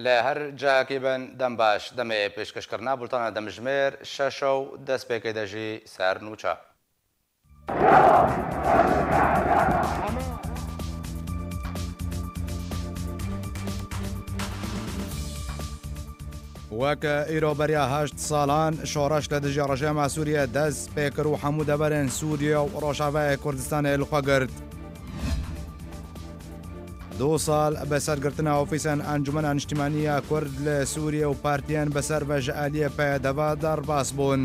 لهر جاکی بن دم باش دم پیشکش کرنا بولتانا دمجمیر ششو دست پیکی دجی سر نوچا وەکە ئیرۆبەریا هەشت ساڵان شۆڕەش لە دژی ڕژێما سووریە دەست پێکرد و هەموو دەبەرێن سووریە و ڕۆژاوای کوردستانی لخواگرت. 2 ساڵ بەسەرگرتنە ئۆفیسەن ئەنجومەنە نیشتیمانیە کورد لە سووریە و پارتیان بەسەر بەژعالیە پەیەدەبا دەڕباس بوون.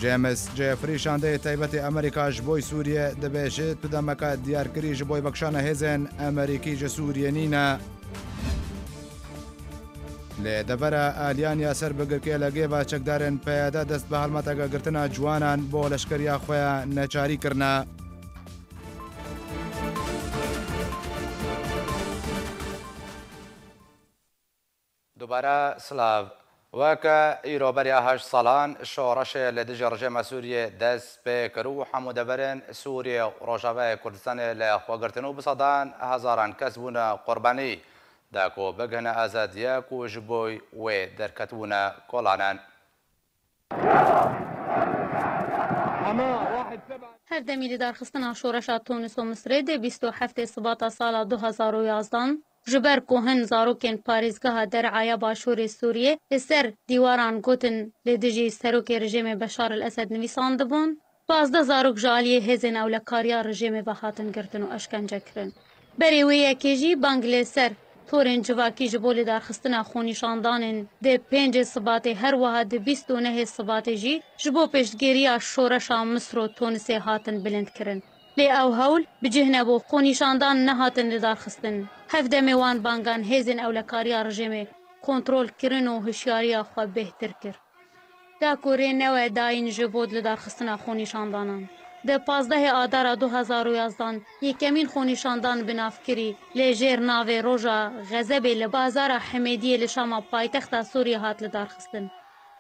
جێمس جێفری شاندەی تایبەتی ئەمریکاش بۆی سووریە دەبێژێت پدەمەکە دیارکریش بۆی بەکشانە هێزێن ئەمریکی ژە سووریە نینە. لێ دەبەرە ئالیان یاسەر بگرکێ لەگێڤە چەکدارن پەیەدە دەست بە هەڵمەتەگە گرتنە جوانان بۆ لەشکریا خۆیان نەچاری کردە. دووبارە سلااو وەکە ئیرۆبەریا هەشت ساڵان شۆڕەشێ لە دژی ڕژێمە سووریە دەست پێکرد و هەموو دەبەرێن سووریە و ڕۆژاوای کوردستانی لە خۆگرتن و بسەدان هەزاران کەس بوونە قوربانی داکۆ بگەنە ئازادیەک و ji بۆی wê دەرکەتبوونە کۆڵانان. هەردەمی لە دارخستنا شۆڕەشا تونس و مسرê dê 27 Sibata sala 2011 ji ber ku hin zarokên parêzgeha derheya Başûrê Sûriyê li ser dîwaran gotin lê dijî serokê rejimê Beşar el Esed nivîsan dibûn, 15 zarok ji aliyê hêzên ewlekariya rejimê ve hatin girtin û eşkence kirin. Berê wê yekê jî bang lê ser torên civakî ji bo lêdarxistina xûnîşandanên dê 5 Sibatê her wiha di 29 Sibatê jî ji bo pêştgiriya şoreşa Misr û Tunisê hatin bilind kirin. Lê ew hewl bi cih nebû xûnîşandan nehatin lêdarxistin. Hevdemê wan bangan hêzên ewlekariya rejimê kontrol kirin û hişyariya xwe bêhtir kir. Da ku rê newe dayîn ji bo lêdarxistina xûnîşandanan. Di 15 Adara 2011 yekemîn xûnîşandan bi navkirî lê jêr navê Roja Xezebê li bazara Hemêdiyê li Şama paytexta Sûriye hat lidarxistin.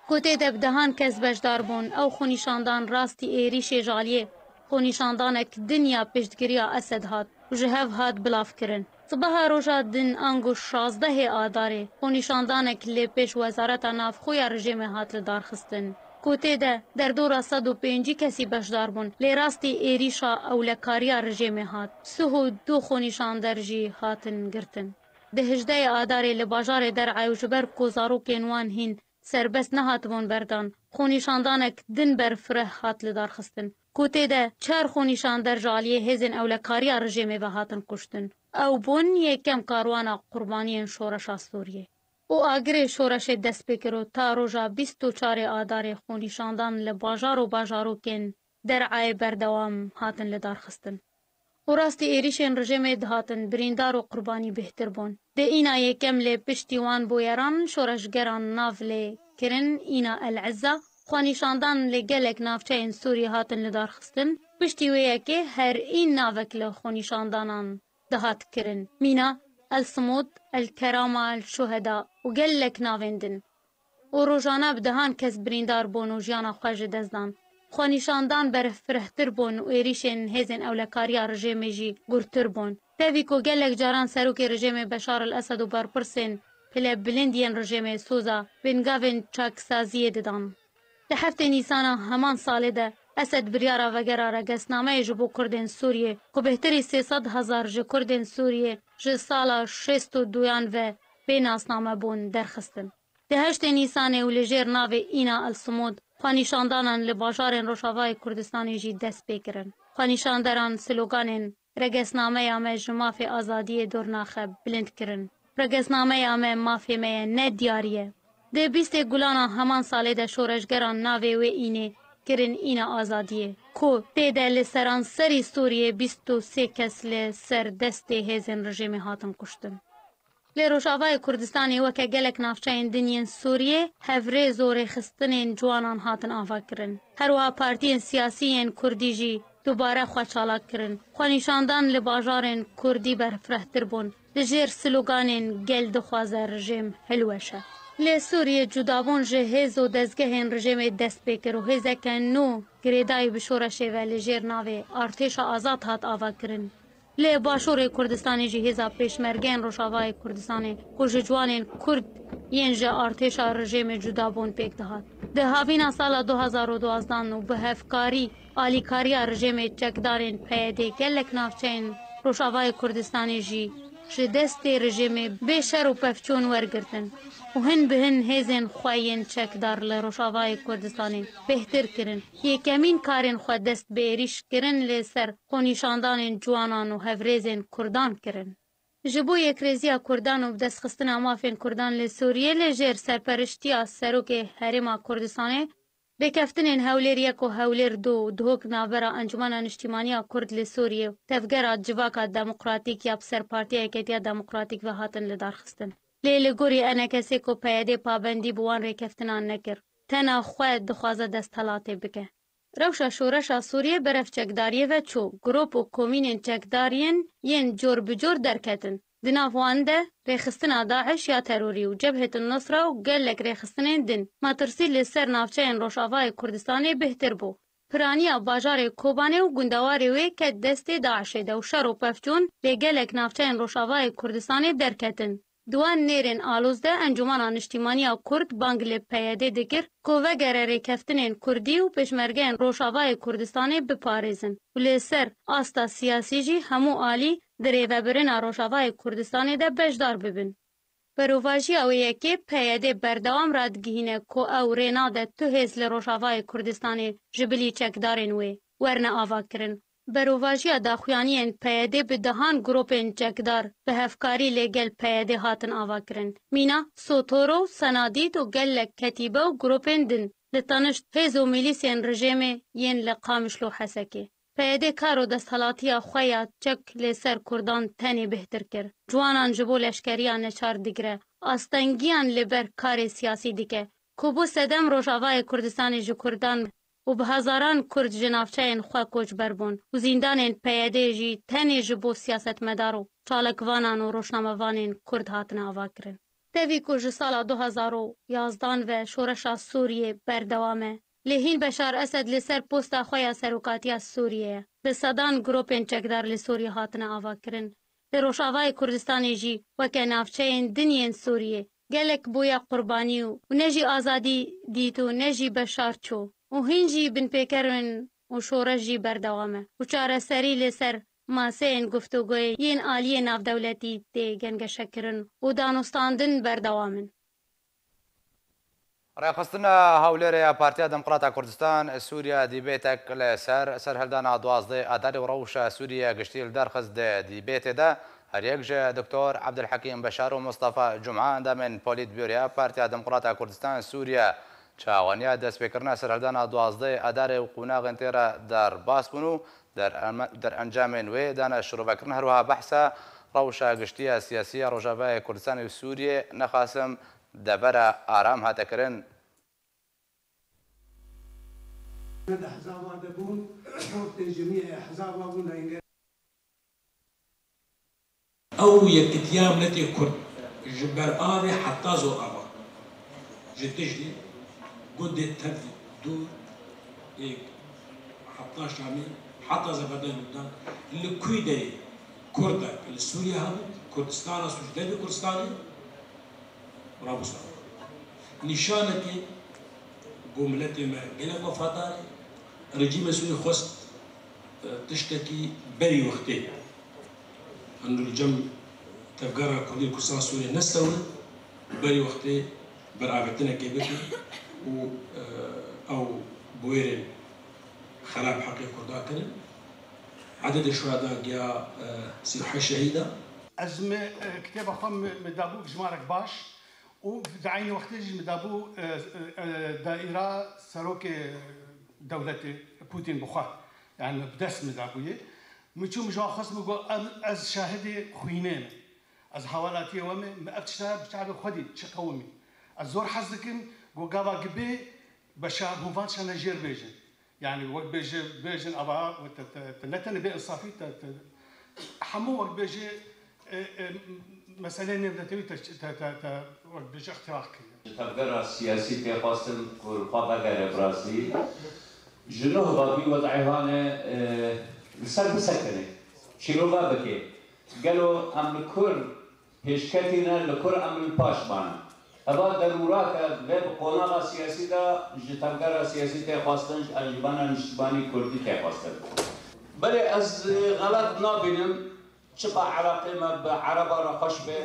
Ku tê de bi dehan kes beşdar bûn, ew xûnîşandan rastî êrişê ji aliyê xûnîşandanek dinya pêştgiriya Esed hat û ji hev hat bilavkirin. Sibeha roja din ang û 16 Adarê xûnîşandanek lê pêş Wezareta Navxweya rejimê hat lidarxistin. Ku tê de derdora 105 kesî beşdar bûn lê rastî êrîşa ewlekariya rejimê hat. Sih û 2 xûnîşander jî hatin girtin. Di 18 Adarê li bajarê Dereyê ji ber ku zarokên wan hîn serbest nehatibûn berdan, xûnîşandanek din ber fireh hat lidarxistin. Ku tê de 4 xûnîşander ji aliyê hêzên ewlekariya rejimê ve hatin kuştin. Ew bûn yekem karwana qurbaniyên şoreşa Sûriyê. û agirê şoreşê dest pê kir û ta roja 24 Adarê xûnîşandan li bajar û bajarokên Dereyê berdewam hatin lidarxistin. û rastî êrişên rejimê dihatin birîndar û qurbanî bêhtir bûn. Dê îna yekem lê piştî wan bûyeran şoreşgeran nav lê kirin îna El Ezza xwenîşandan lê gelek navçeyên Sûriyê hatin lidarxistin. Piştî wê yekê herîn navek li xwenîşandanan dihat kirin. Mîna El Smûd, El Kerama, El Şuheda û gelek navên din. û rojane bi dehan kes birîndar bûn û jiyana xwe ji dest dan. Xwenîşandan berfirehtir bûn û êrişên hêzên ewlekariya rejimê jî gurtir bûn. Tevî ku gelek caran serokê rejimê Beşar el Esed û berpirsên pile bilindiyên rejimê soza bêngavên çaksaziyê didan. Di heftê Nîsana heman salê de Esed biryara vegera regesnameyê ji bo Kurdên Sûriyê ku bêhtirî 300,000 ji Kurdên Sûriyê ji sala 62 ve bênasname bûn derxistin. Di 8 Nîsanê û li jêr navê îna El Smûd xwenîşandanan li bajarên Rojavayê Kurdistanê jî dest pê kirin. Xwenîşanderan sloganên regesnameya me ji mafê azadiyê dornaxe bilind kirin. Regesnameya me mafê me ye ne diyarî ye. Di 20 Gulana heman salê de şoreşgeran navê wê înê kirin îna azadiyê. Ku tê de li seranserî Sûriyê 23 kes li ser destê hêzên rejimê hatin kuştin. Lê Rojavayê Kurdistanê weke gelek navçeyên dinyên Sûriyê hevrêz û rêxistinên ciwanan hatin ava kirin. Her wiha partiyên siyasî Kurdî jî dubare xwe çalak kirin. Xwenîşandan li bajarên Kurdî berfirehtir bûn. Li jêr sloganên gel dixwaze rejim hilweşe. Lê Sûriyê cudabûn ji hêz û dezgehên rejimê dest pê kir û hêzeke nû girêdayî bi şoreşê ve li jêr navê Artêşa Azad hat ava kirin. لی باشور کردستانی جی هزا پیشمرگین روشاوای کردستانی خوشجوانین کرد ین جه ارتشا رژیم جدابون پیک دهات. ده هاوینا سال 2012 و به هفکاری آلیکاریا رژیم چکدارین پیده گلک نافچین روشاوای کردستانی جی دست رژیم بشر و پفچون ورگرتن و هن به هن هزین خواهین چکدار لروشاوای کردستانی بهتر کرن. یکمین کارین خود دست بیریش کرن لسر خونیشاندان جوانان و هفریزین کردان کرن. جبو یک ریزیا کردان و بدست خستن مافین کردان لسوریه لجر سرپرشتی سروک حرم کردستانی بکفتن هولریک و هولر دو دهوک نابرا انجمن اجتماعی کرد لسوریه تفگر جواکا دموکراتیک یا بسر پارتی اکتیا دموکراتیک و هاتن لدار خستن. لیل گوری انا کسی کو پیاده پابندی بوان ریکفتنان نکر. تنا خواهد دخوازه دست حلاته بکه. روشا شورشا سوریه برف چکداریه و چو گروپ و کومینین چکدارین ین جور بجور درکتن. دنافوانده ریخستنا داعش یا تروری و جبهت النصره و گلک ریخستنین دن. ما ترسیل لسر نافچه روشاوای کردستانی بهتر بو. پرانیا باجار کوبانه و گندواری وی که دست داعشه ده و شر و پفچون لگلک نافچه روشاوای کردستانی درکتن. دوان نیرین آلوزده انجمنان اجتماعی کرد بانگل پیاده دکر که وگر ریکفتنین کردی و پشمرگین روشاوای کردستانی بپارزن. و لیسر آستا سیاسی جی همو آلی در ایوابرین روشاوای کردستانی ده بجدار ببین. بروواجی او یکی پیاده بردوام رادگیهینه که او رینا ده تو هزل روشاوای کردستانی جبلی چکدارین وی ورنه آوا کرن. بروواجی داخویانین پیاده به دهان گروپین چکدار به هفکاری لگل پیاده هاتن آوا کرن. مینا سوتورو سنادید و گلک کتیبه و گروپین دن لطانشت هزو میلیسین رژیم ین لقامشلو حسکی. پیاده کارو دستحالاتی خویا چک لسر کردان تنی بهتر کر. جوانان جبو لشکریان نچار دیگره. آستنگیان لبر کار سیاسی دیگه. کبو سدم روشاوای کردستانی جو کردان و به هزاران کرد جنافچه خواه کوچ بربون و زندان پیاده جی تنی جبو سیاست مدارو چالکوانان و روشناموان کرد هاتن آوا کرن. تاوی کج سال 2011 و شورش سوریه بردوامه. لهین بشار اسد لسر پوستا خویا سروکاتی سوریه. به صدان گروپین چکدار لسوریه هاتن آوا کرن. لروشاوای کردستانی جی وکه نافچه دنین سوریه. گلک بویا قربانی و نجی آزادی دیتو نجی بشار چو. و هنجی بن پیکرن و شورش جی بردوامه. و چاره سری لسر ماسه این گفتگوی ین آلیه ناف دولتی دی گنگ شکرن و دانستاندن بردوامن. ڕێخستنە هەولێرەیە پارتیا دموکراتە کوردستان سووریا دیبێتێک لەسەر سەرهەڵدانا دوازدەی ئاداری و ڕەوشە سووریا گشتی لە دەرخست دیبێتێدا هەریەکژە دکتۆر عەبدولحەکیم بەشار و مستەفا جومعە ئەندامێن پۆلیت بیۆریا پارتیا دموکراتە کوردستان سووریا چاوەنیا دەستپێکردنە سەرهەڵدانا دوازدەی ئاداری و قوناغێن تێرە دەرباس بوون و دەرئەنجامێن وێ دانە شروعبەکردن هەروەها بەحسە ڕەوشە گشتیە سیاسیە ڕۆژاوای کوردستانی سووریێ نەخاسم دبر آرام هاتكرن او يكتيام نتي كرد جبر آري حتى زو آبا جتجدي قد التفي دور حتى شامي حتى زبدان لبنان اللي كويدي كردك السوريا كردستان سوجدان كردستاني رابوسا نشانك جملتي ما قلق وفاتاري رجيم سوري خست تشتكي بري وقتي انه الجم تفقرها كردي كردستان سوري نستوي بري وقتي برابطنا كيبتي و او بويرن خراب حقي كردا كرن عدد الشهداء جاء سيحة شهيدة أزمة كتاب خم مدابو جمارك باش ودعيني وقت يجي مدابو دائرة سروك دولة بوتين بخوا يعني بدس مدابوية مشو مجا خصم جو از شاهد خوينين از حوالاتي ومي ما أبتشتها بتعب خدي شقومي از زور حزكن جو جابا جبي بشاب هوفان شان جير بيجن يعني وقت بيجن أبا وتنتن بين الصافي حمو وقت بيجي مثلا نبدأ تبي وقت بيجي اختراق تفكر السياسي في قاسم والقابة غير برازيل جنوه بابي وضعي هنا السر بسكنه شیلووا بکێ گەلۆ ئەم لکر پێشکەتینە لکر ئەم پاشمانە ئەوە دەروراکە بێ قۆناغا سیاسیدا ji tevgera siyasî tê xwastin ji Enjimena Niştibanî Kurdî tê xwastin belê ez xelat nabînim çiqa Iraqê me bi Ereba re xweş bê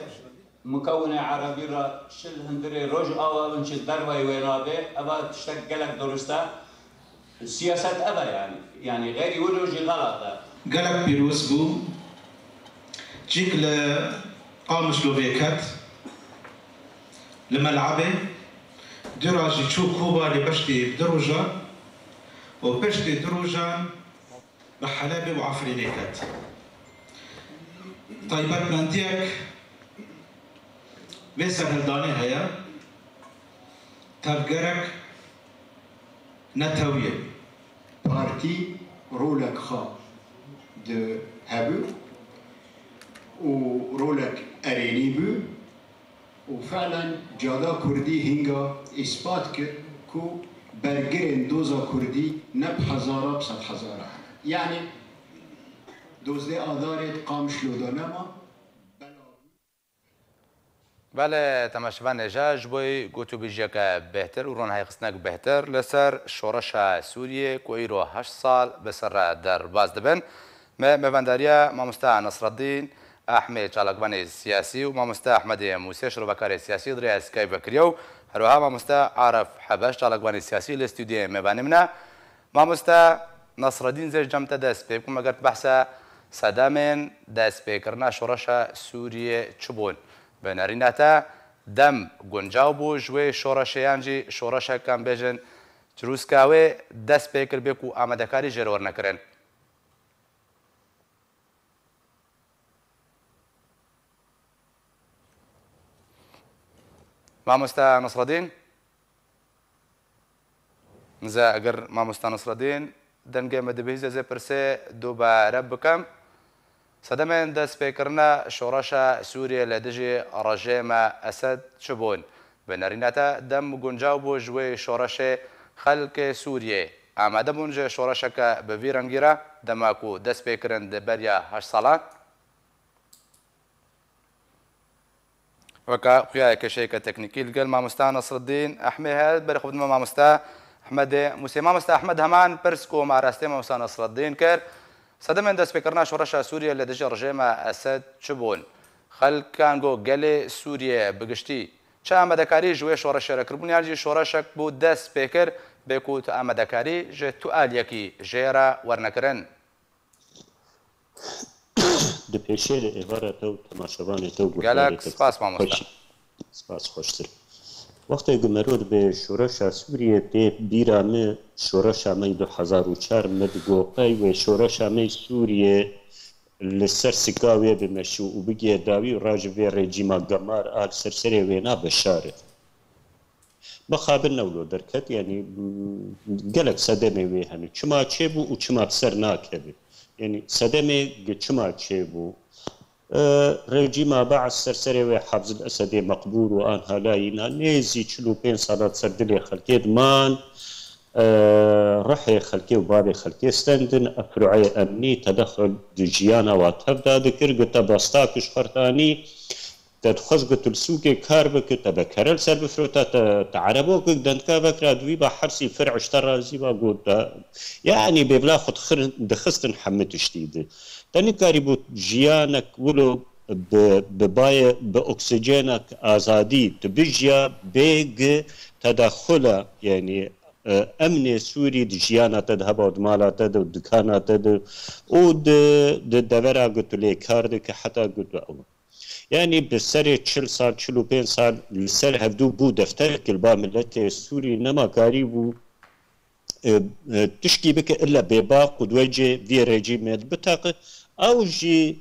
mukewinê Erebî re şil hindirê roj ava bin çi derveyê wê nabe eva tiştek gelek durist e siyaset ev e yani gêrî wilo jî xelat e gelek pîroz bû cîk li Qamişlovê ket li Melebê du rajî çû Kuba lê beştê bi du rojan û piştî du rojan bi Helebê û Efrînê ket taybetmendiyek vê serhildanê heye tevgerek netewiye partî rolek xwe di hebû û rolek erênî bû û fe'len Cada Kurdî hinga îspat kir ku bergirên doza Kurdî ne bi hezara bi sed hezara yani dozdê adarê Qamişloda nema بله تماشاوان نجاج بوی گوتوبیجیک بهتر و رونهای خستنک بهتر لسر شورش سوریه کوی رو 8 سال بسر در باز دبن مهمانداریا مامۆستا نصرالدین ئەحمێد چالاکبانی سیاسی و مامۆستا ئەحمەدی موسێ شڕۆڤەکاری سیاسی درێ سکای بکریە و هەروەها مامۆستا عارف حەبەش چالاکبانی سیاسی لە ستودیۆ مێبانێ منە مامۆستا نصرالدین زێر جەمتە دەست پێ بکوم ئەگەر بەحسە سەدەمێن دەستپێکردنا شۆڕەشە سووریە چ بوون بەنەرینەتە دەم گونجاو بوو ژوێ شۆڕەشەیانجی شۆڕەشەکان بێژن دروستکاوێ دەست پێکرد بێک و ئامادەکاری ژێرەوەر نەکردن مامۆستا نصرالدین نزە ئەگەر مامۆستا نصرالدین دەنگێمە دەبێت زێ پرسێ دووبارە بکەم سەدەمێن دەستپێکردنە شۆڕەشە سووریە لە دژی ڕەژێمە ئەسەد چ بوون بەنەرینەتە دەم گونجاو بوو ژوێ شۆڕەشێ خەلکێ سووریێ ئامادە بوون ژێ شۆڕەشەکە بەڤی ڕەنگیرە دەماک و دەستپێکردن دەبەریە 8 ساڵان وەکە خویایە کەشەیەکە تەکنیکی لەگەڵ مامۆستا نەسرالدین ئەحمێ هەیە بەرەخودمە مامۆستا ئەحمەدێ موسێ مامۆستا ئەحمەد هەمان پرسک و ماراستەی مامۆستا نەسرالدین کرد سەدەمێن دەستپێکردنا شۆڕەشە سووریە لە دژی ڕژێمە ئەسەد چ بوون خەلکان گۆ گەلێ سووریە بگشتی چ ئامادەکاری ژوێ شۆڕەشێرەکردبوونیانجی شۆڕەشێک بوو دەست پێکرد بێکوت ئامادەکاری ژێ توئالیەکی ژێرە وەرنەکردن دپێشێ لە ئێوارەتە و تەماشەوانێتەوە گەلک سپاس مامۆستا سپاس خۆشتر وەختێک گمەرۆر بێ شۆڕەشە سووریە تێ بیرامە شۆڕەشامەی 2004 مدگۆقەی وێ شۆڕەشامەی سووریە لەسەر سکاوێ بمەشی و بگێ داوی و ڕاژێ ڕێجیما گەمار ئال سەرسەرێ وێنا بەشارێت بەخابن نەولۆ دەرکەت ینی گەلک سەدەمێ وێ هەنی چما چێ بوو و چما سەر ناکەبێت ینی سەدەمێ چما چێ بوو ڕێجیما بەعد سەرسەرێوێ حەبزل ئەسەدێ مەقبور و ئان هەلایینا نێزی 45 ساڵات سەردلێ خەلکێتمان ڕەحێ خەلکێ و بابێ خەلکێ ستەندن ئەفروعێ ئەمنی تەدەخل ژیانەوە تەبدا دەکرد گتە بەستاکش خەرتانی دەتخۆش گتل سووکێ کار بکرد تە بەکەرەل سەر بفرۆتە تەعرەبۆکک دەندکا بەکرا دوی بە حرسی فرعشتە ڕازی بە گوتە یعنی بێبلا خود دەخستن حەمە تشتیدە دەنیکاری بوو ژیانەک ولۆ ببایە بە ئۆکسیجێنەک ئازادی تبژیا بێگ تەدەخلە یعنی ئەمنێ سووری ژیانەتە هەبا ماڵاتە و دکاناتە و دەڤەرا گوتو لێ کار دکە حتا گوتو ئەوە یعنی بسەرێ 40 سال 45 سال لەسەر هەردوو بوو دەفتەرێک با ملەتێ سووری نەماکاری بوو تشکی بکە ئللا بێباق و دوێجێ vê rejîmê bitaqe ew jî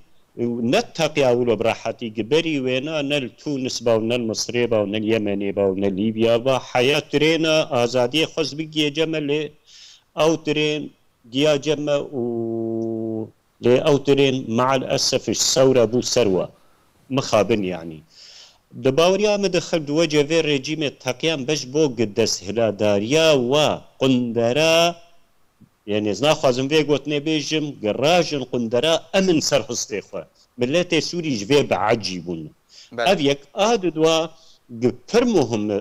netteqiya wilo birahetî giberî wêna nel Tûnis ba nel Misrê ba nel Yemenê ba nel Lîbya ba heya tirêna azadiyê xwez bigiye ceme lê ew tirên giya ceme û lê ew tirên mael esef sewre bû serwe mixabin yanî di baweriya me dixil duwece vê rejîmê teqiyan beş bo desthiladariya we qundera يعني ناخذ في قوت نبيجم جراج قندرا امن سر هستيخوا ملاتي سوري جبي بعجيبون ابيك دوا فرموهم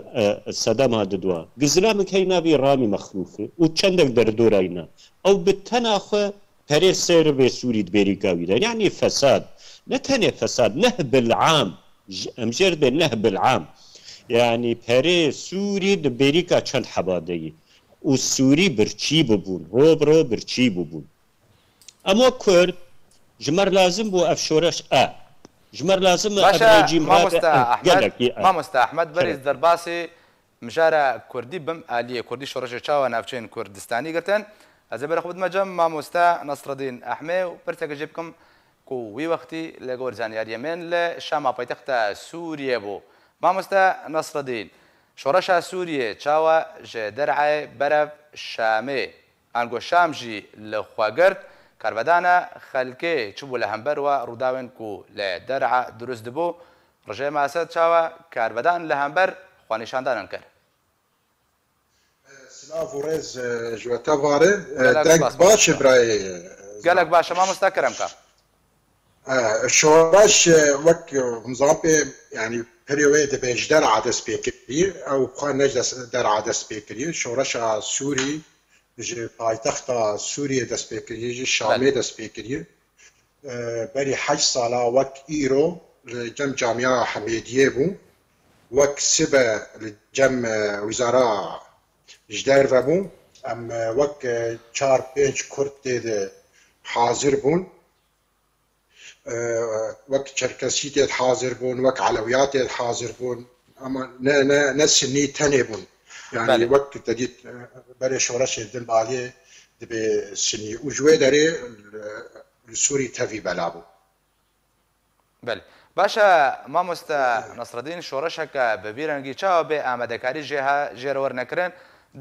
السدام دوا قزلامك هينا بي رامي مخروفه وتشندك دردورينا او بالتناخ بري سير بي سوري دبيري قاوي يعني فساد نتني فساد نهب العام مجرد النهب العام يعني بري سوري دبيريكا چند حبادي والسوري برچي ببون روبرو برچي ببون اما كرد جمر لازم بو افشورش جمر لازم ابريجي ما مستا احمد بريز درباسي مجارة كردي بم آلية كردي شورش چاوا نافچين كردستاني قرتن از بر خود مجم ما مستا نصر الدين احمي وبرتك جيبكم كو وي وقتي لغور زانيار يمن لشام پایتخت سوريا بو ما مستا نصر الدين شورش سوريا چاوا ج درعي برف شامي انگو شام جي لخواگرد كاربدانا خلكي چبو لهمبر و روداون كو لدرع دروز دبو رجاء ما اسد چاوا كاربدان لهمبر خوانيشاندان انكر سلاف ورز جوتا واره دنگ باش براي قالك باشا ما مستكرم كا شورش وك مزامبي يعني بريويد بيج درع دس بيكري او خوان نجلس درع دس بيكري شورش سوري جي پایتخت سوریه دست بکریه جي شامي دست بکریه بري حج سالا وك ايرو لجم جامعه حميديه بو وك سبا لجم وزاره جدار بو ام وك 4-5 كرد حاضر بون وك چرکسی حاضر بون وك علويات حاضر بون اما نه سنی تنه بون يعني وقت تجد بري شورش دل بالي دبي سني وجوي داري السوري تافي بلابو بله باشا ما مستا نصر الدين شورشك ببيرنگي چا به آمدکاری جهه جرور نکرن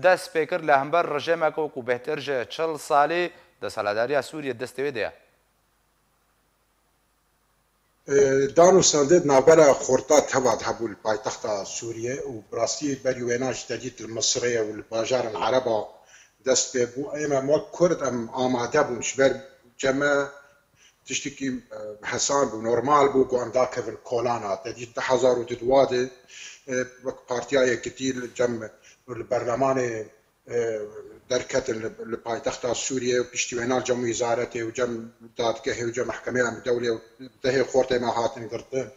دست پیکر لهمبر رژیم کو بهتر جه 40 سالی د سالاداری سوریه دستوی دی دانو سندد نابرا خورطات هواد هبول پایتخت سوریه و براستی بریویناش تجید المصريه والباجار العربه دست بو اما ما كرد ام آماده بون شبر جمع تشتكي حسان بو نورمال بو قوان داك في الكولانا تجد تحذر وتدواده وك بارتياي كتير جمع البرلمان دركت البايتخت سوريا وبيشتوينال جم وزارته وجم دادگاه وجم محكمه الدوله وتهي خورته ما هاتن قرطه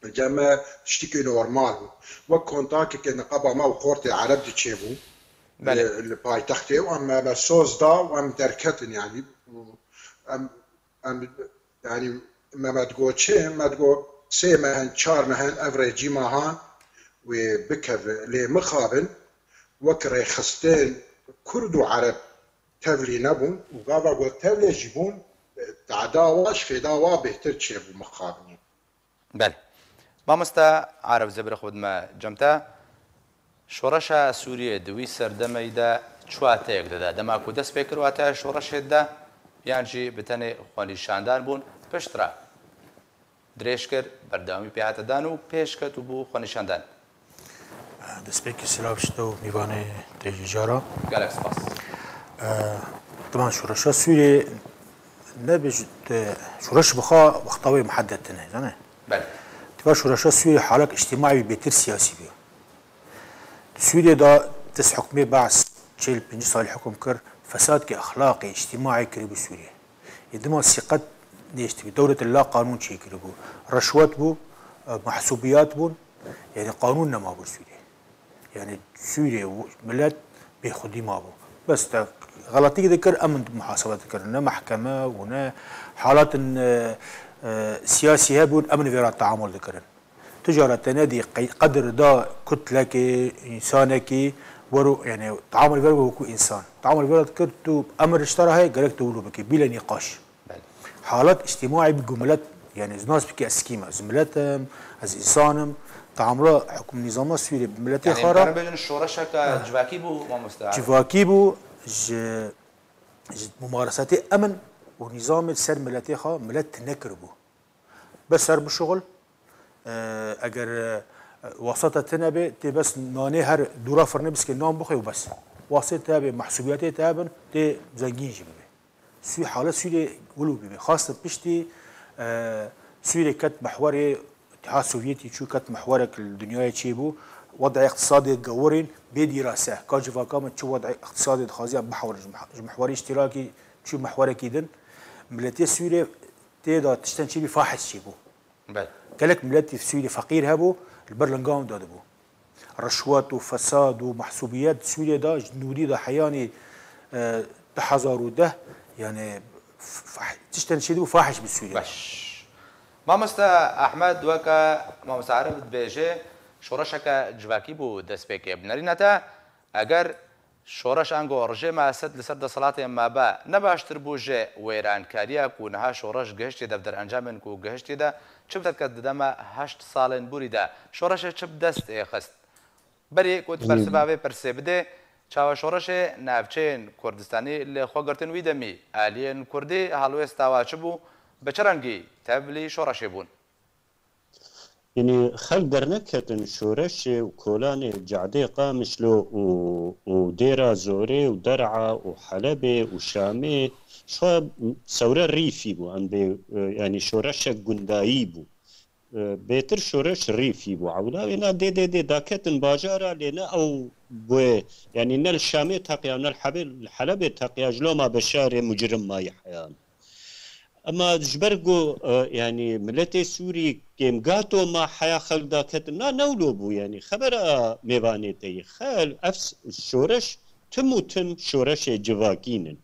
الجمع تشتكي نورمال وكونتاك كنقابه ما خورته عرب تشيبو البايتخته واما بسوز دا وام دركتن يعني ام يعني ما تقول شيء ما تقول سي مهن شار مهن افريجي مهان وبكف لمخابن وكري خستين كرد وعرب تفلي نبون وقابا قول تفلي جيبون تعداواش في داوا بهتر تشيبو مخابنين بله ما مستا عرب زبر خود ما جمتا شورشا سوريا دوي سردمي دا چواتيك دا دما كو دست بكر واتا شورش دا يعني بتني خواني شاندان بون پشترا دريشكر برداومي بيعت دانو پیشکت بو خواني شاندان دەستپێکی سلااوشتە و میوانێ تێژیجارە گەلێک سپاس طبعا شورشە سوورێ نەبێت شورش بخوا وەختاوی محددتنە زانێ تبا شورشە سوورێ حالك اجتماعي بێتر سیاسی بێ سوورێدا دەست حکومێ باس 45 سال حکم کرد فسادکی ئەخلاقی اجتماعي کردی بۆ سوورێ یدما سیقەت نێشتی دولة لا قانون چی کرد بوو ڕەشوەت بوو محسوبیات بوون يعني قانون نما بو سوريا يعني سوريا ملت بخودي ما بو بس غلطي ذكر امن محاسبه ذكر محكمه ونا حالات سياسيه بون امن فيرا التعامل ذكر تجاره تنادي قدر دا كتلك انسانك ورو يعني تعامل فيرا وكو انسان تعامل فيرا ذكرتو امر اشترى هي قالك تقولوا بك بلا نقاش حالات اجتماعي بجملات يعني ناس بكي اسكيما زملاتهم از انسانهم تعامل حكم نظام سوري بملتي يعني خارا كان بين الشورشة كجواكي بو ومستعار جواكي بو ممارساتي امن ونظام السر ملتي خا ملت نكربو بس سر بالشغل اگر وسطة تنبي تي بس ناني هر دورا فرني بس نام بخي وبس واسطه هبه محسوبيات هبن تي زنجين جبه سوي حالات سوريا ولو بيه خاصه بشتي سوريا كانت محوري الاتحاد السوفيتي شو كانت محورك الدنيا تشيبو وضع اقتصادي قورين بدراسه كاجفا كامل شو وضع اقتصادي خازي محوري اشتراكي شو محوري كيدن ملتي سوريا تيدا تشتنشي بفاحش شيبو كلك ملتي في سوريا فقير هبو البرلنقام دادبو رشوات وفساد ومحسوبيات سوريا دا جنودي دا حياني تحذر ده يعني تشتنشي فاحش بالسوريا مامستا احمد وكا مامستا عرب بيجي شورشك جواكي بو دسبيكي بنرينتا اگر شورش انگو رژیم اسد لسر صلات ما با نباشتر بوجه ویران کاریا کو نه شورش گهشت دفتر انجام کو گهشت ده چبت کدما 8 سالن بوریدا شورش چب دست خست بری کو پرسبابه پرسبده چاو شورش نافچین کردستانی ل خوګرتن ویدمی الین کردی هالوستا واچبو بچرنگی تبلی شورش بون يعني خل درنكتن شورش وكولان جعدي قامشلو وديرا زوري ودرعا وحلبة وشامي شو ثورة ريفي بو عن يعني شورش قندايي بو بيتر شورش ريفي بو عولا وينا دي داكتن باجارا لنا او بو يعني نال الشامي تاقيا ونال الحلبة تاقيا جلو ما بشاري مجرم ما يحيان اما جبرگو يعني ملتي سوري كيم قاتو ما حيا خلدا كتنا نولوبو يعني خبر ميبانيتي خال افس شورش تم شورش جواكينن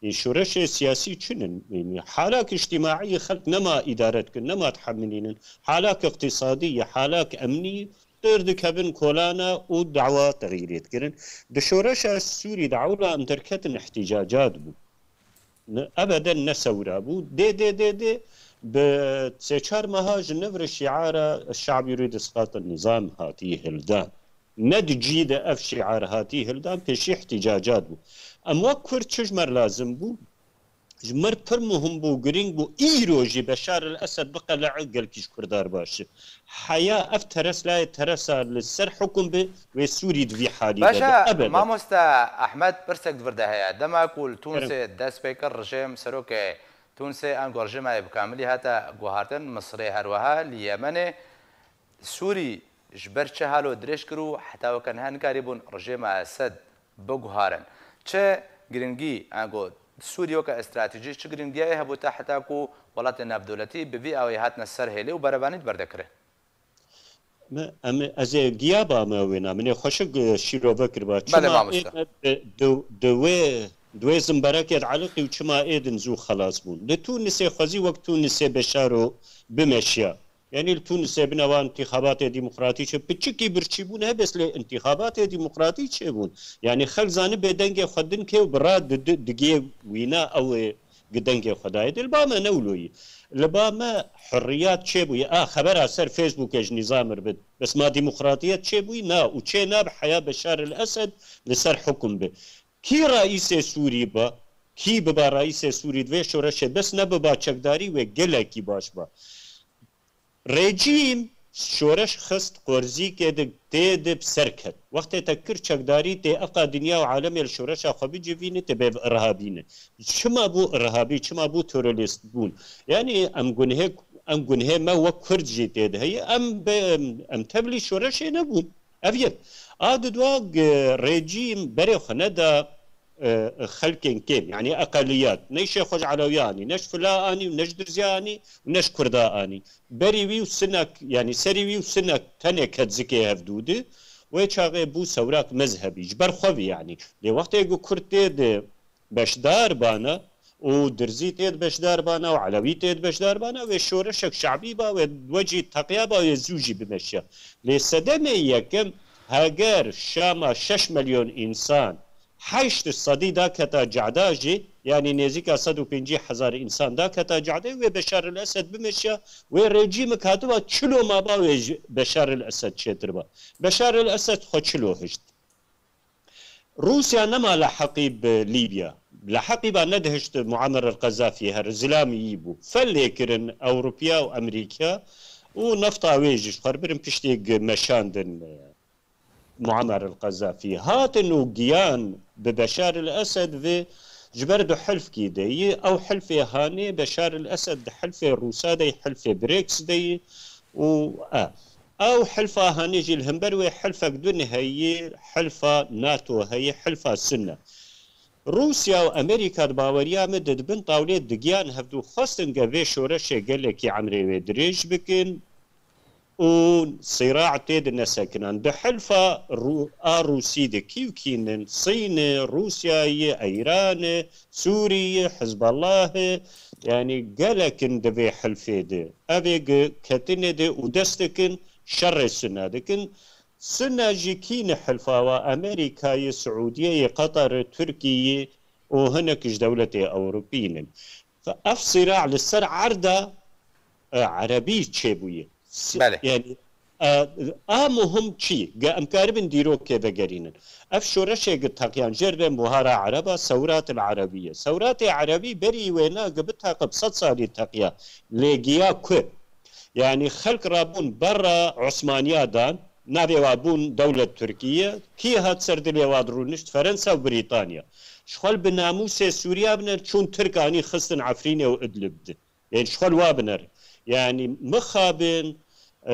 يعني شورش سياسي چنن يعني حالات اجتماعية خلق نما ادارتك نما تحملين حالات اقتصادية حالات امنية ترد كابن كولانا ودعوة تغييرات كرن دشورش السوري دعوة امتركتن احتجاجات بو ابدا نسورا بو دي بتسيشار مهاج نفر الشعار الشعب يريد اسقاط النظام هاتيه هلدان ندجيد اف شعار هاتيه هلدان بشي احتجاجات بو اما كور تشجمر لازم بو جمر پر مهم بو گرینگ بو ایروجی بشار الاسد بقى لعقل كيش كردار باشه حياة اف ترس لا ترسا للسر حكم به وسوري دفي حالي باشا ما مستا احمد برسك دفرده هيا دما كل تونسي داس بيكر رجيم سروكي تونسي انقو رجيم بكاملي هاتا قوهارتن مصري هروها اليمن سوري جبرتش هالو دريش كرو حتى وكان هنكاريبون رجيم اسد بقوهارن چه گرنگي انقو سوريا كاستراتيجي شكرين جاي هبو تحتاكو ولات الناب دولتي بفي او هاتنا السر هيلي وبربانيت بردكره ما از گیابا ما وینا من خوشق شیرو بکر با چما دوی زنبرکت علقی و چما ایدن زو خلاص بون لتونس خوزی وقت تونس بشارو بمشیا يعني التونس بنوان انتخابات ديمقراطية بتشكي برشيبون بس لانتخابات ديمقراطية بون يعني خل زانب دنجي خدن كيو براد دقيه وينا او قدنجي خدايد الباما نولوي لباما حريات شيبوي خبر سر فيسبوك اج نظام ربد بس ما ديمقراطية شيبوي نا وشي ناب حياة بشار الاسد لسر حكم به كي رئيس سوري با كي ببا رئيس سوري دوي شورشه بس نببا چكداري وگلكي باش با رژیم شورش خست قرزی که تید بسرکت وقتی تکر چکداری تی اقا دنیا و عالم الشورش خوابی جوینه تی به ارهابینه چما بو ارهابی چما بو تروریست بون یعنی ام گنه ما و کرد جی تید هی ام تبلی شورش نبون افید آددواغ رژیم بری خنه دا خلقين كيم يعني اقليات نيش خوج علوياني نش فلاني ونش درزياني ونش كرداني بريوي وسنك يعني سريوي وسنك تاني كتزكي هفدوده ويشاغي بو سوراك مذهبي جبر خوي يعني لي وقت يقو كرتيد بشدار بانا ودرزي تيد بشدار بانا وعلوي تيد بشدار بانا وشورشك شعبي با ووجه تقيابا ويزوجي بمشي لي صدمه يكم هاجر شاما 6 مليون انسان حيشت الصدي دا كتا جعداجي يعني نزيكا 150,000 انسان دا كتا جعداجي وبشار الاسد بمشي ورجيم كاتبا تشلو ما با بشار الاسد شتربا بشار الاسد خو تشلو هشت روسيا نما لحقي بليبيا لحقي با ندهشت معمر القذافي هرزلامي يبو فليكرن اوروبيا وامريكا ونفطا ويجش خربرن بشتيق مشاندن معمر القذافي هاتن جيان ببشار الأسد في جبردو حلف كيدي أو حلف هاني بشار الأسد حلف روسا دي حلف بريكس دي أو حلفة هانيجي الهمبروي حلفة بدون هي حلفة ناتو هي حلفة سنة روسيا وأمريكا باوريا مدد بن طاولة دقيان هفدو خاصن قبي شورشة قالك عمري دريج بكن وصراع تيد نسكنان بحلفة روسي دكيو كينن صين روسيا ايران سوريا حزب الله يعني قالكن دبي حلفي دي ابي كتن دي ودستكن شر السنة دكن سنة جيكين حلفة وامريكا سعودية قطر تركيا وهناك دولة اوروبيين فاف صراع للسر عرضة عربي تشيبوية بله. يعني مهم چی امکاربن دیرو که بگرینن اف شورش تقیان جربن بوهارا عربا ثورات العربية ثورات عربي بري وينا قبل تاقب 100 سالي تقيا ليجيا كو يعني خلق رابون برا عثمانيا دان نابي وابون دولة تركيا كي هات سرد اليوادرونشت فرنسا وبريطانيا شخل بناموس سوريا بنر چون تركاني خصن عفريني وادلب يعني شخل وابنر يعني مخابن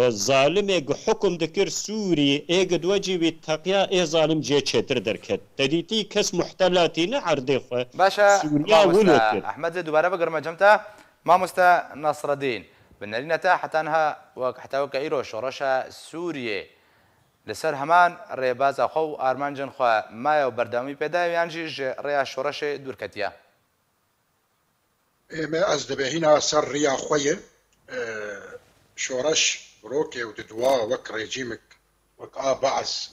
ظالم حكم ذكر سوري ايقد وجبي التقيا اي ظالم جي تشتر دركت تديتي كس محتلاتي نعرض باشا سوريا ولوكر احمد دوباره بقرم جمتا ما مستا نصر الدين بنرينتا حتى انها حتى وكايرو شورشا سوريا لسر همان ريباز اخو ارمانجن خو ما وبردامي بدا يانجي ريا شورش دوركتيا ما از دبهینا سر ریا خویه شورش روكي وددوا وك ريجيمك وك بعث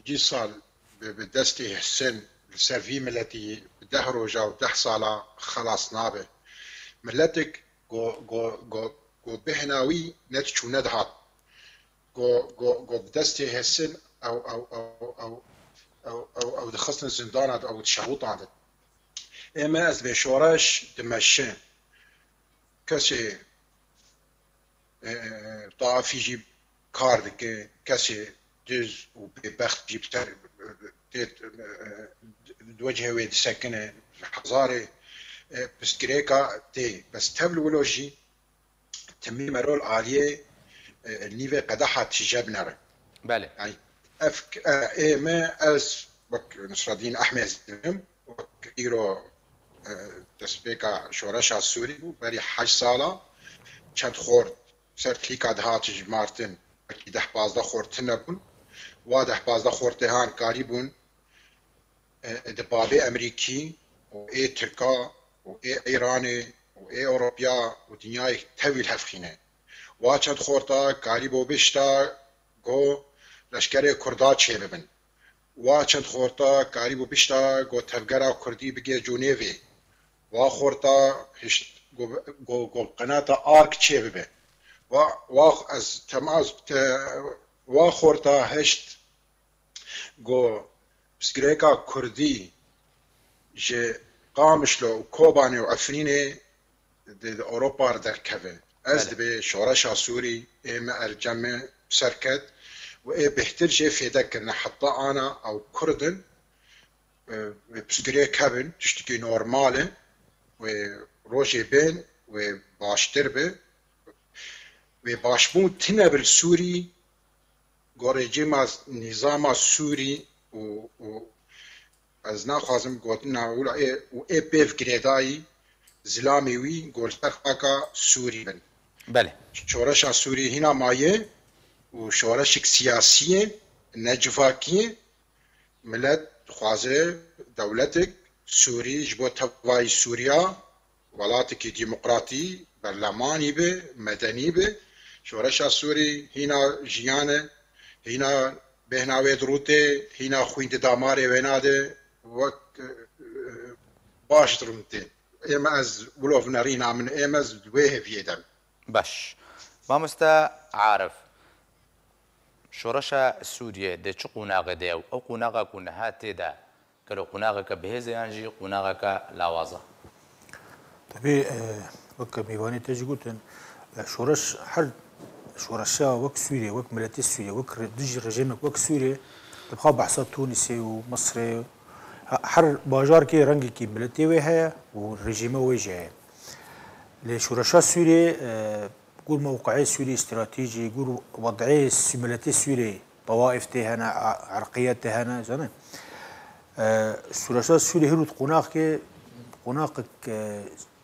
جي صال بدستي حسن السرفيم التي بدهرجا ودحصالة خلاص نابه ملتك جو بهناوي نتشو ندهات جو بدستي حسن او دخصنا زندانات او تشعوطات اما از بشورش دمشن كسي طائف يجيب كارد كسي دز وببخت جيب دوجه ويد سكنه حزاري بس كريكا تي بس تبلولوجي تميم رول عالية النيفي قدحة تجابنا بله يعني افك ما از وك نصر الدين احمد وك ايرو تسبيكا شورش السوري بري حج سالا چند خورد سر کلیکا دهاتش مارتن اکی 10-15 خورتن بون و 10-15 خورتهان کاری بون دبابه امریکی و ای ترکا و ای ایرانی و ای اوروبیا و دنیای طویل هفخینه و چند خورتا کاری بو بشتا گو لشکر کردا چه ببن و چند خورتا کاری بو بشتا گو تفگرا کردی بگه جونیوی و خورتا گو قناة آرك چه ببه و از تماز و خورتا هشت گو بسگریکا کردی جه قامشلو و کوباني و عفرینه ده اوروبا در کفه از به شورش سوري اما الجمع سركت و اي بهتر جه فيدا كرنا حتى انا او كردن بسگریک کبن تشتكي نورماله و روجي بين و باشتر به و باشبون تنبل سوري گورجیم از نظام سوری و از نخوازم گوتن نقول و ای بیف گریدایی زلامی وی گولتر خاکا سوری بن بله شورش سوری هنا مایه و شورش سیاسیه نجفاکیه ملت خوازه دولتك سوري جبو تبواي سوريا ولاتك ديمقراطي برلماني به مدني به شورش سوري هنا جيانه هنا بهناوي دروته هنا خويند داماري ويناده وك باش درمتي اما از ولوف نارينا من امز دويه فيدم باش ما مستا عارف شورشا سوريا دي چو قناغ ديو او قناغ كنهات دا كلو قناغ كبهزة ينجي قناغ كلاوازة طبي وك ميواني تجي قلت شورش هر شورشا وەک سوورێ وەک ملەتی سوورێ وەک دژی ڕژێمێک وەک سوورێ دەبخوا بەحسا تونسێ و مەسرێ هەر باژارکێ ڕەنگێکی ملەتێ وێ هەیە و ڕژیمە وێژە هەیە لێ شورشا سوورێ قول موقعي سوري استراتيجي يقول وضعي ملتي سوري طوائف تهنا عرقيات تهنا زين سورشات سوري هرو قناقك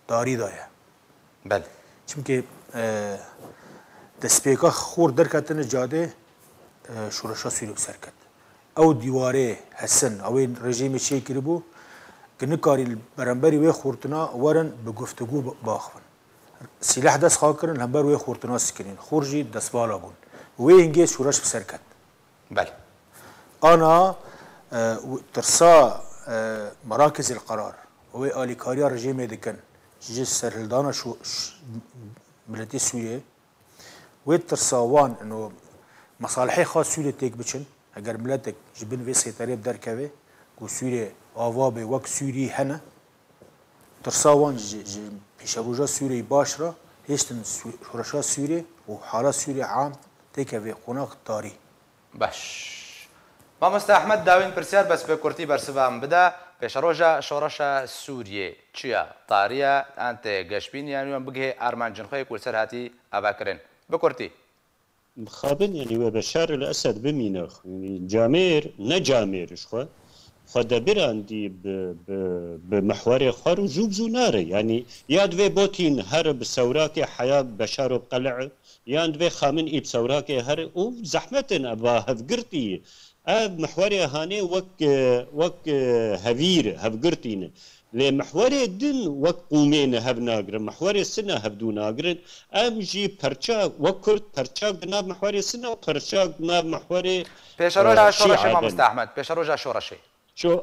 داري ضايع بل چونكي دسبيكا خور دركتن جاده شورشات سوري بسركت او ديواري حسن او رژیم شي كربو كنكاري البرنبري وي خورتنا ورن بگفتگو باخون سلاح دست خواه کردن همبر وی خورتناس کردن خورجی دست بالا بون وی اینگه شورش بسرکت بله انا ترسا مراكز القرار وی آلیکاریا رژیم دکن جيش سرهلدانا ملتي سوريا وی ترساوان انه مصالحي خاص سوريا تيك بچن اگر ملتك جبن في سيطرية بدركوه كو سوريا آوابه وك سوري هنا ترساوان پیشروجا سوری باش را هشتن شورشا سوری و حالا سوری عام تیکه وی قناق داری باش مامۆستا ئەحمەد داوین پرسیار بەس بە کورتی بەرسبام بدا پێشەڕۆژە شۆڕەشە سووریێ چییە تاریە ئەنتێ گەشتبینیان بگهێ ئارمانجنخۆی کورسەر هاتی ئاباکردن بکورتی خابن يعني وبشار الأسد بمينخ يعني جامير نجاميرش خو خدبر عندي بمحور خار وجوب زوناري يعني ياد في بوتين هرب سوراكي حياة بشار بقلع ياد في خامن إب سوراكي هر وزحمة أبا هفقرتي محوري هاني وك هفير هفقرتين لمحوري الدن وك قومين هب ناقر محوري السنة هبدو ناقر أمجي برشاق وكرت برشاق بناب محوري السنة وبرشاق بناب محوري بيشروجا شورشي ما مستحمد بيشروجا شورشي شو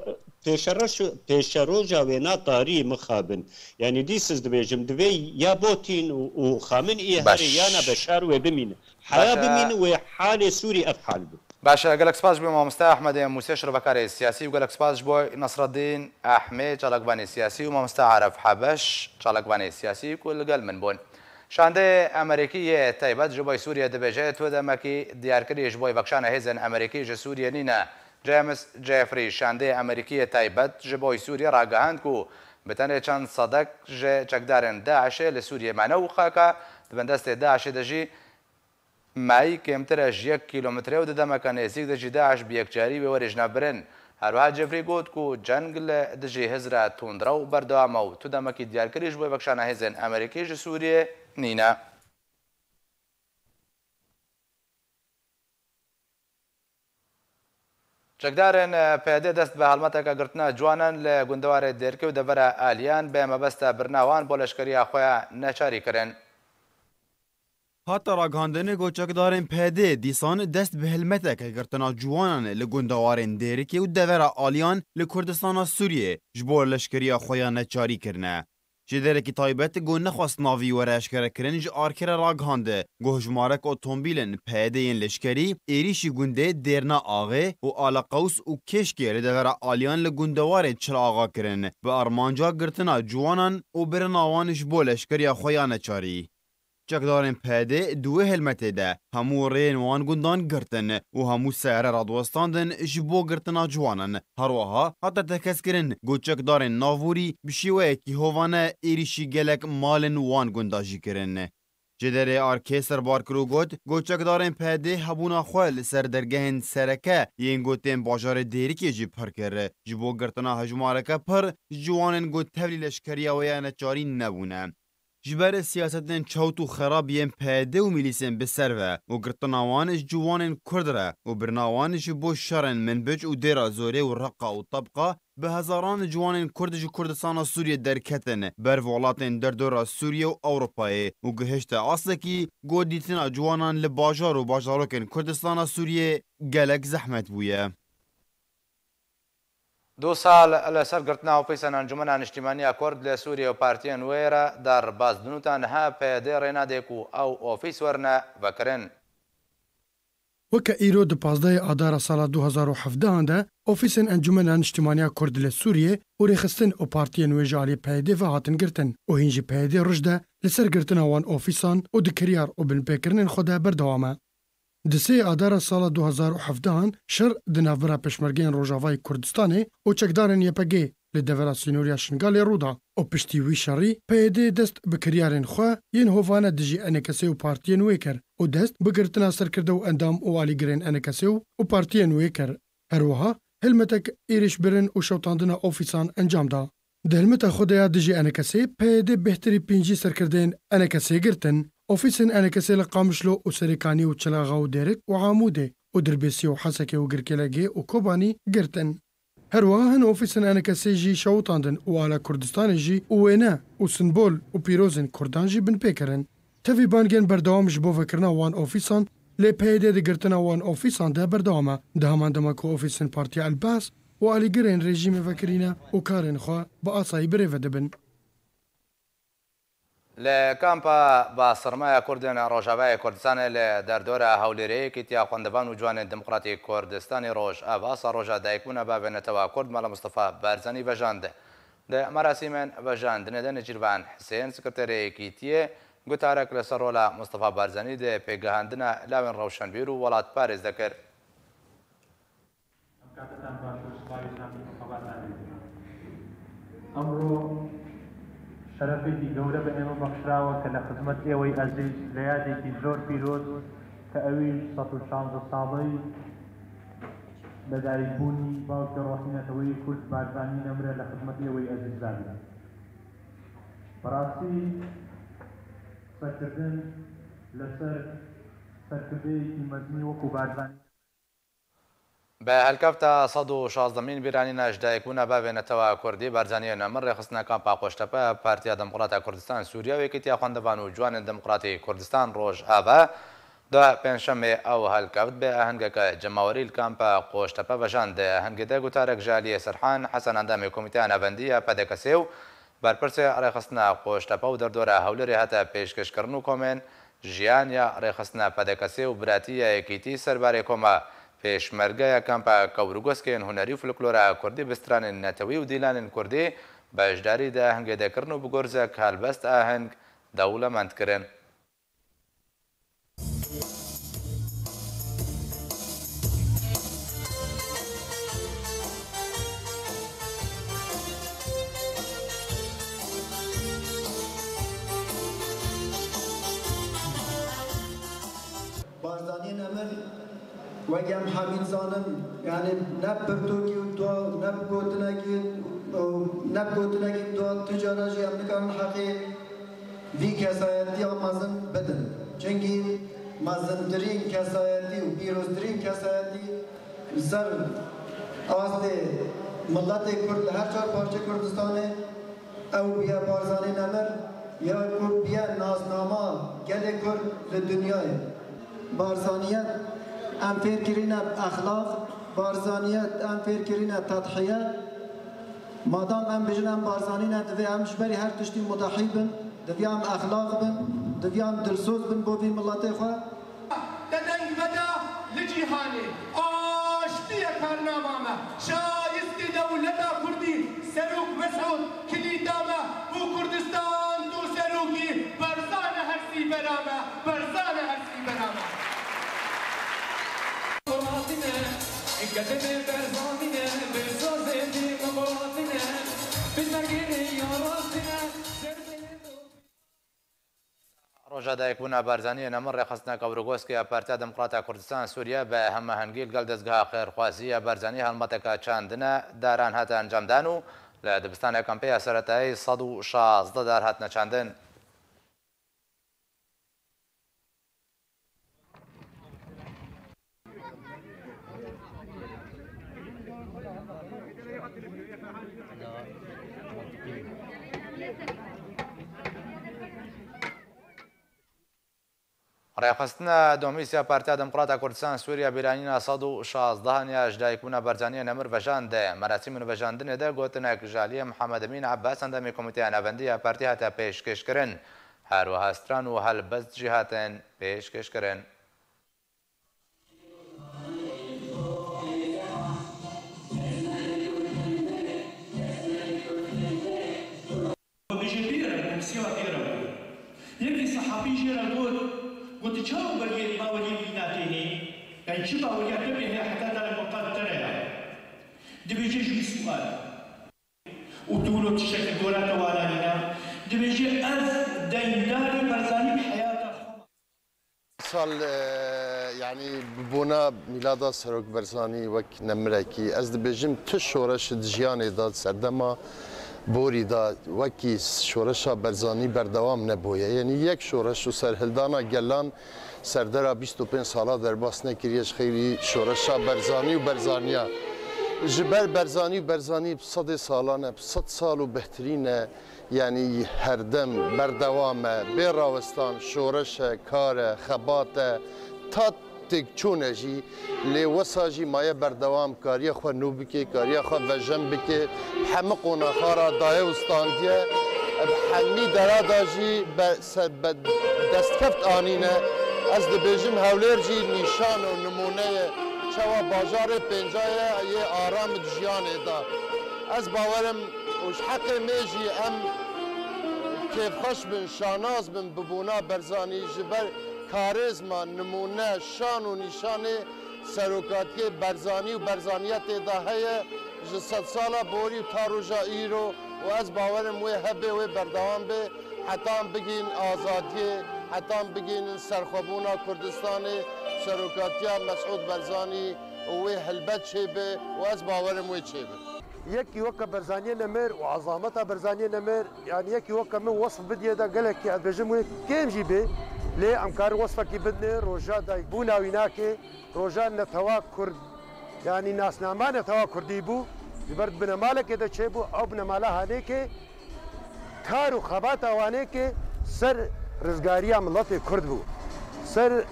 بيشروجا وينا طاري مخابن يعني ديسز دبيجم دبي يا بوتين وخامن إيه هريانا بشار وبمين حياة بمين وحالة سوري أفحال بو باشا قالك سباش بو مامستا احمد موسى شربكاري السياسي وقالك سباش بو نصر الدين احمد چالقباني السياسي ومامستا عرف حبش چالقباني السياسي كل قال من بون شانده امريكيه تايبات جبوي سوريا دبجات ودمكي دياركري جبوي بكشان هيزن امريكي ج سوريا نينا جيمس جيفري شانده امريكيه تايبات جبوي سوريا راگهاند کو بتنه چند صدق ج چقدارن داعش لسوريا معنو خاكا بندست داعش دجي معي كمتر 1 كيلومتر و دمك نزيك دجي داعش بيكجاري بورجنا برن هروها جفري قوت كو جنگل دجي هزرا توندرو بردوامو تو دمك دياركريش بو بكشانا هزن امريكي ج سوريا نينا چەکدارن پێدێ دەست بە هەڵمەتێکە گرتنە جوانن لە گوندەوارێ دێرکە و دەبەرە ئالیان بە مەبەستە برناوان بۆ لەشکریە خۆیان نەچاریکردن. هاتە ڕاگەاندنی گۆچەکدارên پێدێ دیسان دەست بە هەلمەتێکە گرتنا جوانان لە گوندەوارên دێرکێ و دەڤەرە ئالیان لە کوردستانە سووریێ ji بۆ لەشکریە خۆیان نەچاریکردنە. ji dereke taybet got nexwast navî were eşkerekirin ji arkere ragihande got hejmarek otomobîlên PYDyên leşkerî êrişî gundê dêrna Axê û Alaqews û Kêşkê li devera aliyan li gundewarê Çiraxa kirin bi armanca girtina ciwanan û birina wan ji bo leşkeriya xwe ya neçarî. Çekdarên PYD duê helmetê de hemû rêyên wan gundan girtin û hemû sehre radwestandin ji bo girtina ciwanan. Herwiha hate tekezkirin got çekdarên navûrî bi şîweyekî hovane êrişî gelek malên wan gunda jî kirin. Ji derê arkê serbarkir got çekdarên PYD hebûna xwe li ser dergehên sereke yên gotên bajarê Dêrikê jî pir kir. Ji bo girtina hejmareke pir ciwanên got tevlî leşkeriya we ya neçarî nebûne. ji ber siyasetên çewt û xerabiyên PYD û mîlîsên bi ser ve û girtina wan ji ciwanên Kurd re û birina wan ji bo şerên Minbic û Dêra Zorê û Reqa û Tabqa bi hezaran ciwanên Kurd ji Kurdistana Sûriyê derketin ber welatên derdora Sûriye û Ewropayê û gihişte aslekî got dîtina ciwanan li bajar û bajarokên Kurdistana Sûriyê gelek zehmet bûye. 2 سال لەسەر گرتنا و پێیسەن ئەنجومەنە نیشتیمانیە کورد لە سووریا و پارتیان وێرە دەربازدنوتان ها PYD ڕێنادێک و ئەو ئۆفیس وەرنە بەکردن. وەکە ئیرۆ di 15 ئادارە ساڵا 2017 de ofîsên Encumena Niştimaniya Kurd li Sûriyê û rêxistin û partiyên wê ji aliyê PYD ve hatin girtin û hîn jî PYD roj de li ser girtina wan ofîsan û dikiryar û binpêkirinên xwe de berdewam e. Di sê adara sala 2017 şer di navbera Pêşmergeyên Rojavayê Kurdistanê û çekdarên YPG li devera Sînoriya Şingalê rûda û piştî wî şerî PYD dest bi kiryarên xwe yên hovane dijî NKS û partiyên wê kir û dest bi girtina serkirde û endam û alîgirên NKS û partiyên wê kir. Herwiha hilmetek êrişbirin û şewtandina ofîsan encam da. Di hilmeta xwe de ya dijî NKS PYD bêhterî pêncî serkirdeyên NKS girtin. Ofîsên NKS li Qamişlo û Serêkanî û Çilaxa û Dêrik û Amûdê û Dirbêsî û Hesekê û Girkelegê û Kobanî girtin. Herwiha hin ofîsên NKS jî şewtandin û ala Kurdistanê jî û wêne û simbol û pîrozên Kurdan jî binpêkirin. Tevî bangên berdewam ji bo vekirina wan ofîsan lê PYD di girtina wan ofîsan de berdewam e. Di heman dema ku ofîsên Partiya Elbas û alîgirên rejîmê vekirîne û karên xwe bi asayî birêve dibin. Li kampa basirmaya Kurdên Rojavayê Kurdistanê li derdora hewlêriyekî tiya xwendevan û ciwanên Demokratîk Kurdistanê Rojava asa roja dayîkbûna bavê Netewên Kurd Mala Mustafa Barzanî vejand. Di merasîmên vejandinê de Necîrvan Hüseyin sekreterê Yekîtiyê gutarek li ser rola Mustafa Barzanî di pêgehandina lawên rewşenbîr û welatparêz dikir. شەرەفێکی گەورە بە ئێمە بەخشراوە کە لە خزمەت ئێوەی ئەزیز لە یادێکی زۆر پیرۆز کە ئەویش 116 ساڵەی لەدایکبوونی باوکە ڕۆحینەتەوەی کورد بارزانی نەمرە لە خزمەت ئێوەی ئەزیز دابێت. بەڕاستی سەرکردن لەسەر سەرکردەیەکی مەزنی وەکو بارزانی به هەلکەفتە 116مین بیرانینە ji dayîkbûna bavê Netewên Kurdî Barzanî Nemir rêxistina kampa Qoştepe Partiya Demokrata Kurdistan Sûriya Yekîtiya xwendevan û ciwanên Demokratîk Kurdistan Rojava di pênşemê ew helkeft bê ahengeke cemawerî li kampa Qoştepe vejan di ahengê de gutarek ji aliyê Sirhan Hesan endamê Komîteya Navendî ya PDKS û berpirsê rêxistina Qoştepe û derdora hewlêrê hate pêşkêşkirin û komên jiyan ya rêxistina PDKS û biratiya Yekîtî serbarê koma پێشمەرگەیە کەمپە کەوروگۆسکێن هونەری و فلکلۆرە کوردی بسترانên netewî û dîlanên Kurdî beşdarî de ahengêdekirin û bi gorzek helbest aheng dewlemend kirin. Barzanî Nemir وەگەم حەمید زانم یعنی نەب پرتوکی و دو نەب گوتنەکی دو تجارە ژی ئەم دەکەن حەقی وی کەسایەتیە مەزن بدن چونکی مەزنترین کەسایەتی و پیرۆزترین کەسایەتی سەر ئاستێ مڵەتێ کورد لە هەر چار پارچە کوردستانê ئەو بیە بارزانî نەمر یا کورد بیە نازنامە gelê Kurd li dünyayê barzaniyet ام فکرینه اخلاق بارزانیت ام فکرینه تضحیه مادام ام بجنم بارزانینه دوی ام جبری هر تشتی مضحی بن دوی ام اخلاق بن دوی ام دلسوز بن بو بی ملت خو ددنگ بدا لجیهانی آشتی کارنامه شایستی دولت کردی سروک مسعود کلیدامه بو کردستان دو سروکی برزان هرسی برامه برزان هرسی برامه ڕۆژە دایکبوونا بارزانیە نەمر ڕێخستنە کەوروگۆسکە پارتیا دموکراتە کوردستان سووریا بە هەمەهەنگی لەگەڵ دەستگا خێرخوازیە بارزانی هەڵمەتەکە چاندنە داران هاتە ئەنجامدان و لە دبستانە کەمپەیە سەرەتایی 116 دار هاتنە چاندن. ڕێخستنە دۆمیسیا پارتیا دموکراتە کوردستان سووریا بیرانینە 116 ji dayîkbûna barzaniya Nemir vejan de merasîmên vejandinê de gotinek jaliyê Mihemed Emîn Abbas endamê Komîteya Navendî ya partî hate pêşkêşkirin her wiha stran û helbest jî hatin pêşkêşkirin. صحابي جيرا قلت شو باولي بيناتيني يعني شو باولي اعتبرها حتى دار المقال ترى دبيجي شو سؤال وطولو تشكل دورات والانينا دبيجي از دينداري برزاني بحياته سال يعني بونا ميلادا سروك برزاني وك نمركي از دبيجم تشورش دجياني داد سردما بوری دا وکی شورشا برزانی بردوام نبویه یعنی یک شورش و سرهلدانا گلان سردرا 25 ساله در باس نکریش خیلی شورشا برزانی و برزانیا جبر برزانی و برزانی 100 سالانه 100 سال و بهترینه یعنی هر دم بردوامه بیراوستان شورش کار خبات تا چونه جی لی وساجی مایه بردوام کاری خو نو بکی کاری خو وجم بکی همه قناخارا دایه استاندیه بحمی دراداجی دستکفت آنینه از دبیجم هولیر جی نیشان و نمونه چوا باجار پنجایه یه آرام جیانه دا از باورم وش حق میجی ام کیف خوش بن شاناز بن ببونا برزانی جبر کارزما نمونه شان و نشان سروکاتی برزانی و برزانیت داهیه جسد سالا بوری و تاروجا ایرو و از باورم وی هبه و بردوام به حتی بگین آزادی حتی بگین سرخوابونا کردستان سروکاتی مسعود برزانی و وی حلبت چه به و از باورم وی چه به یکی وقت برزانیه نمر و عظامتها برزانیه نمر يعني یکی وقت من وصف بديه دا قالك يا بجمع كيم جيبه ليه امكار وصفك بدنا روجا دا بونا ويناكي روجا نتوا كرد يعني ناس ناما نتوا كردي بو برد بنا مالك اذا تشيبو او بنا مالها هنيك كارو خباتا وانيك سر رزقاريا ملتي كرد بو سر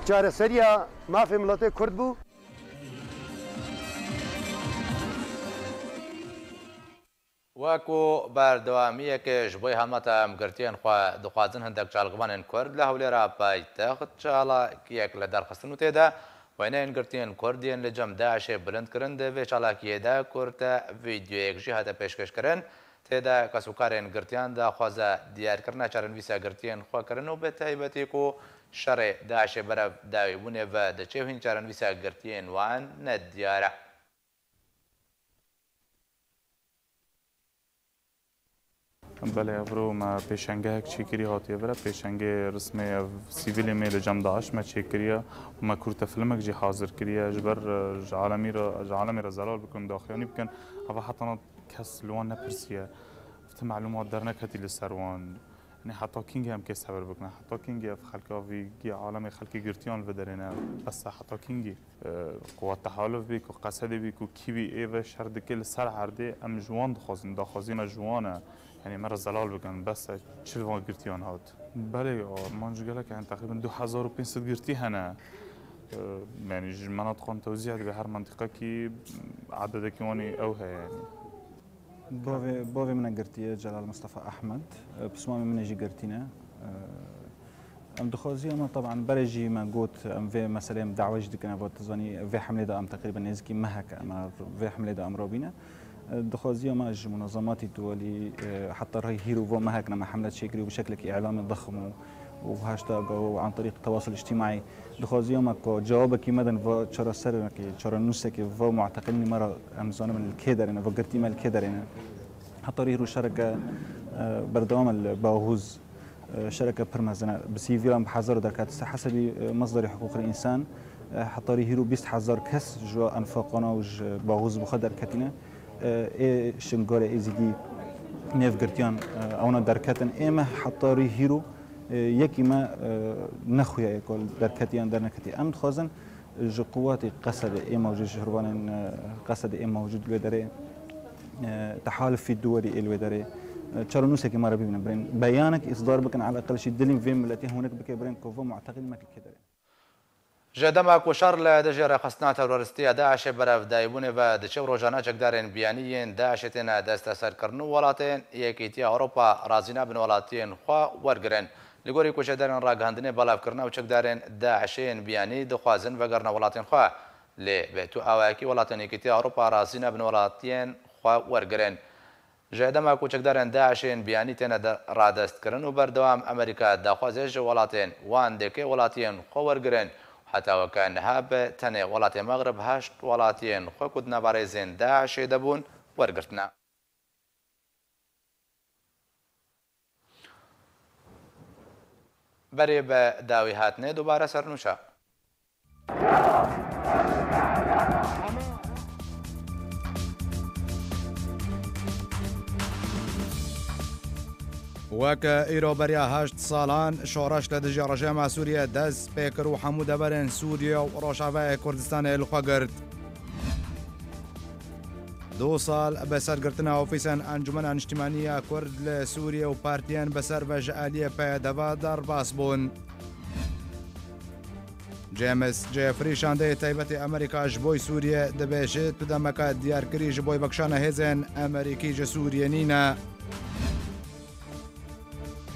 جارسريا ما في ملتي كرد بو وەکو بەردەوامیەکەش بۆی هەمەتە ئەمگرتیان دخوازن هەندێک چاڵغبانên کورد لە هەولێرا پایتەخت چاڵاکیەک لە دەرخستن و تێدا وێنەیان گرتیان کوردیان لە جەم داعشێ بلندکردن دەوێ چاڵاکیەدا کورتە ڤیدیۆیەکژی هاتە پێشکەشکردن تێدا کەسوکارێن گرتیان داخوازە دیارکردنا چارەنویسە گرتیان خواکردن و بە تایبەتێک و شەڕێ داعشێ بەرەو داویبوونێ بە دەچێ و هین چارەنویسە گرتیان وان نەدیارە بله افرو ما پیشنگه چی کری هاتی افرا پیشنگه رسمه سیویل میل جام داعش ما چی کریه و ما کورت فیلمک جی حاضر کریه جبر عالمی را زلال بکن داخلانی بکن هوا حتی کس لوان نپرسیه فت معلومات در نکتی لسروان يعني حتى كينج هم كيس خبر بكنا حتى كينج في خلقه في عالم خلقي جرتيان بدرنا بس حتى كينج قوات تحالف بيك وقصد بيك وكيبي ايفا شرد كل سر عرضه ام جوان دخازين جوانا يعني مرة زلال بكن بس شلون جرتيان هاد بله مانج قالك يعني تقريبا 2500 جرتي هنا يعني مناطق توزيع بهر منطقة كي عدد كيواني اوها يعني بوفي من قرتيه جلال مصطفى احمد بسمامي من جي قرتينا ام دخوزي اما طبعا برجي ما قوت ام في مثلا دعوه جدك انا بوت تزاني في حمله دا ام تقريبا نزكي مهك اما في حمله دا ام روبينا دخوزي ما منظمات الدولي حتى راي هيرو فو مهك ما حمله شكري وبشكل اعلامي ضخم وهاشتاج وعن طريق التواصل الاجتماعي دخوزي ما كو جوابك مدن فو تشرا سرك تشرا نسك فو معتقلني مره امزونه من الكيدر انا فقرتي مال الكيدر انا حتى ريرو شركه بردوام الباهوز شركه برمزنا بسيفي لام بحذر دركات حسب مصدر حقوق الانسان حتى ريرو 20000 كس جو انفاقنا وج باهوز بخدر كتنا اي شنغوري ايزيدي نيف قرتيان اونا دركاتن اما حتى ريرو يكي ما نخويا يقول دركتيان درنكتي ام خازن جو قواتي قصد اي موجود شهربان قصد اي موجود الودري تحالف في الدول الودري تشارنوسك ما ربي من برين بيانك اصدار بكن على الاقل شيء دليل فين التي هناك بك برين كوفو معتقد ما كده جدما کوشر ل دجر خصنا تروریستی داعش برف دایبون و دچو روزانه چکدارن بیانیین داعشتنا دست سر کرنو ولاتن یکیتی اروپا رازینا بن ولاتین خو ورگرن لګوري کوشدارن راګاندنه بلاف کرنا او چکدارن داعشین بیانی د خوازن و ګرنا ولاتین خو ل بیتو اواکی ولاتن یکیتی اروپا رازینا بن ولاتین خو ورگرن جێدەما کوچکدارن داعشێن بیانی تێنە ڕادەستکردن و بەردەوام ئەمریکا داخوازێژ وڵاتێن وان دێکێ وڵاتیان خۆ وەرگرن حتاوەکە نەها بە تەنێ وڵاتی مەغرب هەشت وڵاتیان خۆکوت نەبارێزێن داعشێ دەبوون وەرگرتنە. بەرێ بە داوی هاتنێ دووبارە سەرنووشە. وەکە ئیرۆبەریا هەشت ساڵان شۆڕەش لە دژی ڕژێما سووریە دەست پێکرد و هەموو دەبەرێن سووریە و ڕۆژاوای کوردستانی لخواگرت. 2 ساڵ بەسەرگرتنە ئۆفیسن ئەنجومەنە نیشتیمانیە کورد لە سووریە و پارتیان بەسەر بەژعالیە پێدەبا دەرباس بوون. جێمس جێفری شاندەی تایبەتی ئەمریکاش بۆی سووریە دەبێژێت پدەمەکە دیارکریش بۆی بەکشانە هێزن ئەمریکی جە سووریە نینە.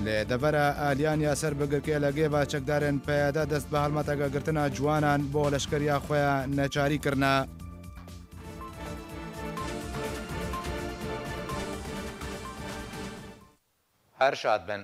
لێ دەبەرە ئالیانیا سەر بگرکێ لەگێ بە چەکدارن پێدە دەست بە هەڵمەتەگە گرتنە جوانان بۆ لەشکریا خۆیان نەچاریکردە. هەر شاد بن.